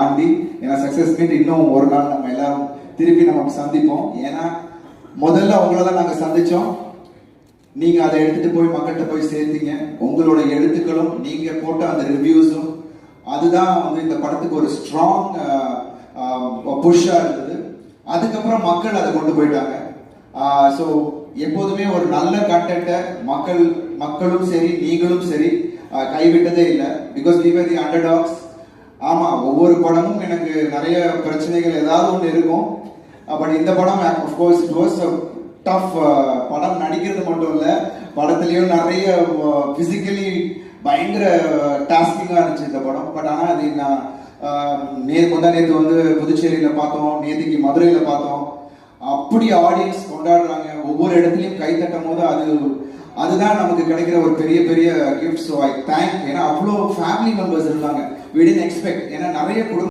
தாண்டி ஏன்னா success meet இன்னும் ஒரு நாள் நம்ம எல்லாரும் திருப்பி நம்ம சந்திப்போம். ஏன்னா முதல்ல உங்களை தான் நாங்கள் சந்திச்சோம். நீங்க அதை எடுத்துட்டு போய் மக்கள்கிட்ட போய் சேர்த்தீங்க. உங்களோட எழுத்துக்களும் நீங்க போட்ட அந்த ரிவ்யூஸும் அதுதான் வந்து இந்த படத்துக்கு ஒரு ஸ்ட்ராங் புஷ்ஷா இருந்தது. அதுக்கப்புறம் மக்கள் அதை கொண்டு போயிட்டாங்க. ஸோ எப்போதுமே ஒரு நல்ல கண்டென்ட்டை மக்களும் சரி நீங்களும் சரி கைவிட்டதே இல்லை. Because we were the underdogs. ஆமா, ஒவ்வொரு படமும் எனக்கு நிறைய பிரச்சனைகள் ஏதாவது ஒன்று இருக்கும். பட் இந்த படம் அஃப்கோர்ஸ் இட் வாஸ் டஃப். படம் நடிக்கிறது மட்டும் இல்லை, படத்துலயும் நிறைய பிசிக்கலி பயங்கர டாஸ்கிங்காக இருந்துச்சு இந்த படம். பட் ஆனால் அது நான் நேற்று வந்து புதுச்சேரியில் பார்த்தோம், நேற்றுக்கு மதுரையில் பார்த்தோம். அப்படி ஆடியன்ஸ் கொண்டாடுறாங்க, ஒவ்வொரு இடத்துலையும் கை தட்டும் போது அதுதான் நமக்கு கிடைக்கிற ஒரு பெரிய பெரிய கிஃப்ட். So I thank. ஏன்னா அவ்வளோ ஃபேமிலி மெம்பர்ஸ் இருந்தாங்க. we didn't expect. ஏன்னா நிறைய குடும்பம்